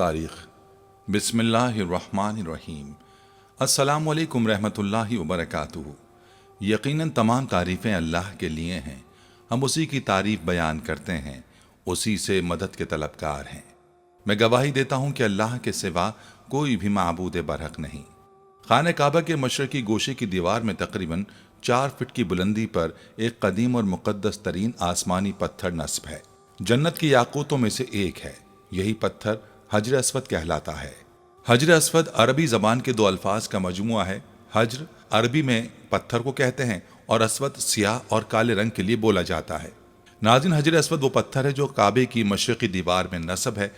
तारीख़ बिस्मिल्लाहिर्रहमानिर्रहीम। अस्सलामु अलैकुम रहमतुल्लाहि व बरकातुहू। यकीनन तमाम तारीफ़ें अल्लाह के लिए हैं, हम उसी की तारीफ़ बयान करते हैं, उसी से मदद के तलबगार हैं। मैं गवाही देता हूँ कि अल्लाह के सिवा कोई भी माबूद बरहक नहीं। खाने काबा के मशरकी गोशे की दीवार में तकरीबन 4 फीट की बुलंदी पर एक कदीम और मुक़द्दस तरीन आसमानी पत्थर नस्ब है। जन्नत की याकूतों में से एक है। यही पत्थर हजर अस्वद कहलाता है। हजर अस्वद अरबी ज़बान के 2 अल्फाज का मजमुआ है। हजर अरबी में पत्थर को कहते हैं और अस्वद सियाह और काले रंग के लिए बोला जाता है। नाज़रीन, हजर अस्वद वो पत्थर है जो काबे की मशरकी दीवार में नस्ब है।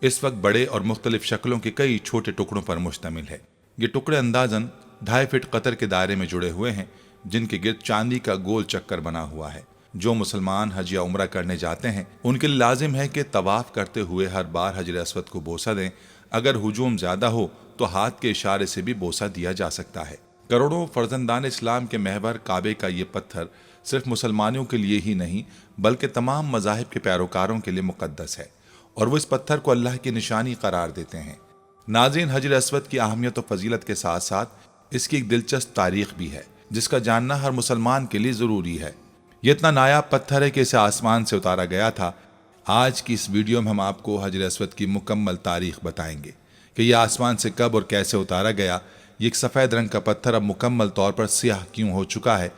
इस वक्त बड़े और मुख्तलिफ शक्लों के कई छोटे टुकड़ों पर मुश्तमिल है। ये टुकड़े अंदाजन 2.5 फीट कतर के दायरे में जुड़े हुए हैं, जिनके गिर्द चांदी का गोल चक्कर बना हुआ है। जो मुसलमान हज या उम्रा करने जाते हैं उनके लिए लाजिम है कि तवाफ करते हुए हर बार हजर अस्वद को बोसा दें। अगर हुजूम ज्यादा हो तो हाथ के इशारे से भी बोसा दिया जा सकता है। करोड़ों फर्जंदान इस्लाम के महवर काबे का ये पत्थर सिर्फ मुसलमानों के लिए ही नहीं बल्कि तमाम मज़ाहिब के पैरोकारों के लिए मुक़द्दस है और वो इस पत्थर को अल्लाह की निशानी करार देते हैं। नाज़रीन, हजर अस्वद की अहमियत और फजीलत के साथ साथ इसकी एक दिलचस्प तारीख भी है जिसका जानना हर मुसलमान के लिए ज़रूरी है। ये इतना नायाब पत्थर है कि इसे आसमान से उतारा गया था। आज की इस वीडियो में हम आपको हजर अस्वद की मुकम्मल तारीख बताएंगे कि यह आसमान से कब और कैसे उतारा गया। ये एक सफ़ेद रंग का पत्थर अब मुकम्मल तौर पर सियाह क्यों हो चुका है।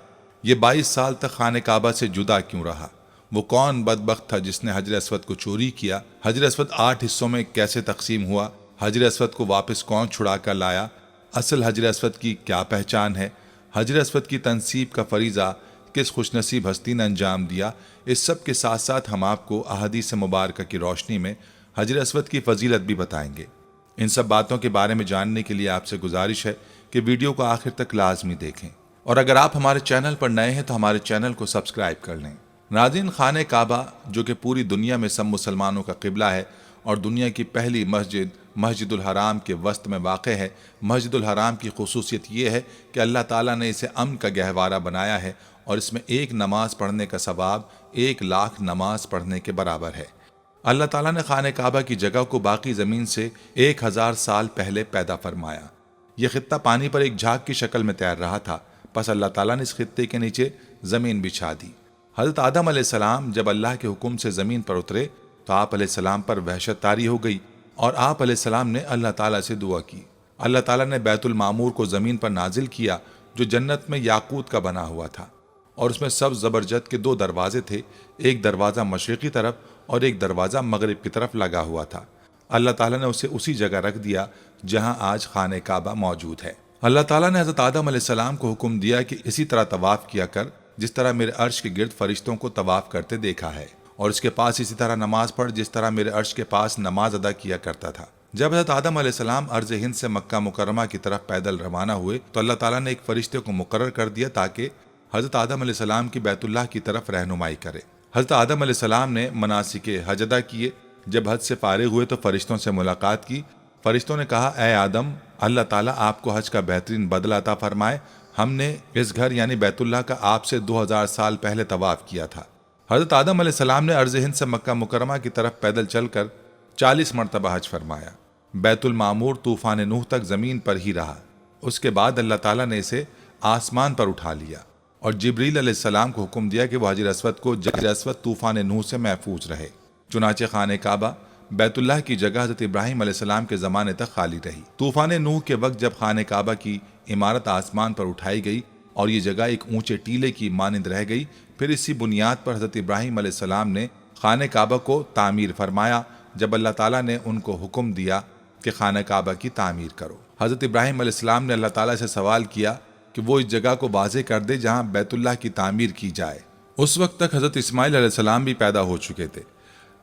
ये 22 साल तक खाने काबा से जुदा क्यों रहा। वो कौन बदबख्त था जिसने हजर अस्वद को चोरी किया। हजर अस्वद 8 हिस्सों में कैसे तकसीम हुआ। हजर अस्वद को वापस कौन छुड़ा कर लाया। असल हजर अस्वद की क्या पहचान है। हजर अस्वद की तनसीब का फरीज़ा किस खुशनसीब हस्ती ने अंजाम दिया। इस सब के साथ साथ हम आपको अहादीस मुबारक की रोशनी में हजर अस्वद की फजीलत भी बताएंगे। इन सब बातों के बारे में जानने के लिए आपसे गुजारिश है कि वीडियो को आखिर तक लाजमी देखें और अगर आप हमारे चैनल पर नए हैं तो हमारे चैनल को सब्सक्राइब कर लें। नाज़रीन, खाने काबा जो कि पूरी दुनिया में सब मुसलमानों का क़िबला है और दुनिया की पहली मस्जिद मस्जिदुल हराम के वस्त में वाक़े है। मस्जिदुल हराम की खुसूसियत ये है कि अल्लाह ताला ने इसे अमन का गहवारा बनाया है और इसमें एक नमाज पढ़ने का सवाब 1 लाख नमाज पढ़ने के बराबर है। अल्लाह ताला ने खाने काबा की जगह को बाकी ज़मीन से 1000 साल पहले पैदा फरमाया। यह खित्ता पानी पर एक झाग की शक्ल में तैर रहा था। बस अल्लाह ताला ने इस खित्ते के नीचे ज़मीन बिछा दी। हज़रत आदम अलैहिस्सलाम जब अल्लाह के हुक्म से ज़मीन पर उतरे तो आप अलैहिस्सलाम पर वहशत तारी हो गई और आप अलैहिस्सलाम ने अल्लाह ताला से दुआ की। अल्लाह ताला ने बैतुल मामूर को ज़मीन पर नाजिल किया जो जन्नत में याकूत का बना हुआ था और उसमें सब ज़बरजद के 2 दरवाजे थे। एक दरवाज़ा मशरिक़ी तरफ और एक दरवाज़ा मगरिब की तरफ लगा हुआ था। अल्लाह ताला ने उसे उसी जगह रख दिया जहां आज खाने काबा मौजूद है। अल्लाह ताला ने हज़रत आदम अलैहिस्सलाम को हुक्म दिया कि इसी तरह तवाफ़ किया कर जिस तरह मेरे अर्श के गिर्द फरिश्तों को तवाफ़ करते देखा है और इसके पास इसी तरह नमाज पढ़ जिस तरह मेरे अर्श के पास नमाज अदा किया करता था। जब हज़रत आदम अलैहिस्सलाम अर्ज़ हिंद से मक्का मुकर्रमा की तरफ पैदल रवाना हुए तो अल्लाह ताला ने एक फरिश्ते को मुकर्रर कर दिया ताकि हज़रत आदम अलैहिस्सलाम की बैतुल्लाह की तरफ रहनुमाई करे। हज़रत आदम अलैहिस्सलाम ने मनासिके हज अदा किए। जब हज से फारिग हुए तो फरिश्तों से मुलाकात की। फरिश्तों ने कहा, ए आदम, अल्लाह ताला आपको हज का बेहतरीन बदला अता फरमाए। हमने इस घर यानी बैतुल्लाह का आपसे 2000 साल पहले तवाफ़ किया था। हज़रत आदम अलैहिस्सलाम ने अर्ज़ हिंद से मक्का मुकर्रमा की तरफ पैदल चलकर 40 मरतबा हज फरमाया। बैतुल मामूर तूफ़ान नूह तक ज़मीन पर ही रहा। उसके बाद अल्लाह ताला ने इसे आसमान पर उठा लिया और जिब्रील अलैहिस्सलाम को हुक्म दिया कि वह हजर अस्वद तूफ़ान नूह से महफूज रहे। चुनाचे खाने काबा बैतुल्लाह की जगह हज़रत इब्राहीम अलैहिस्सलाम के ज़माने तक खाली रही। तूफ़ान नूह के वक्त जब खाने काबा की इमारत आसमान पर उठाई गई और ये जगह एक ऊंचे टीले की मानिंद रह गई, फिर इसी बुनियाद पर हज़रत इब्राहीम अलैहिस्सलाम ने खाने काबा को तामीर फरमाया। जब अल्लाह ताला ने उनको हुक्म दिया कि खाने काबा की तामीर करो, हज़रत इब्राहीम अलैहिस्सलाम ने अल्लाह ताला से सवाल किया कि वो इस जगह को वाज़े कर दे जहाँ बैतुल्लाह की तामीर की जाए। उस वक्त तक हज़रत इस्माइल अलैहिस्सलाम भी पैदा हो चुके थे।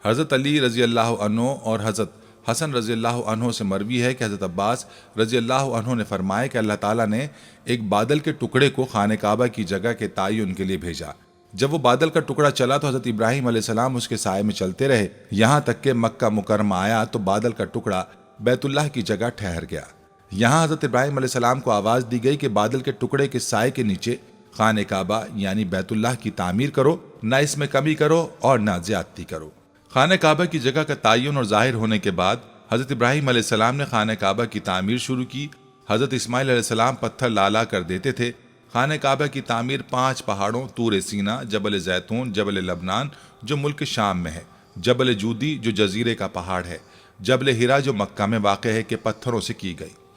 हज़रत अली रज़ी अल्लाह अन्हु और हज़रत हसन रज़ी अल्लाह अन्हु से मरवी है कि हज़रत अब्बास रज़ी अल्लाह अन्हु ने फरमाया कि अल्लाह ताला ने एक बादल के टुकड़े को खाने काबा की जगह के तयन के लिए भेजा। जब वो बादल का टुकड़ा चला तो हज़रत इब्राहीम अलैहिस्सलाम उसके साए में चलते रहे, यहाँ तक कि मक्का मुकर्रमा आया तो बादल का टुकड़ा बैतुल्लाह की जगह ठहर गया। यहाँ हज़रत इब्राहीम अलैहिस्सलाम को आवाज़ दी गई कि बादल के टुकड़े के साए के नीचे खाने काबा यानी बैतुल्लाह की तामीर करो, ना इसमें कमी करो और ना ज्यादती करो। खाने काबा की जगह का तयन और जाहिर होने के बाद حضرت ابراہیم علیہ السلام نے خانہ کعبہ کی تعمیر شروع کی۔ حضرت اسماعیل علیہ السلام پتھر لا کر دیتے تھے۔ خانہ کعبہ کی تعمیر 5 پہاڑوں طور سینا، جبل زیتون، جبل لبنان جو ملک شام میں ہے، جبل جودی جو جزیرے کا پہاڑ ہے، جبل ہرا جو مکہ میں واقع ہے کے پتھروں سے کی گئی۔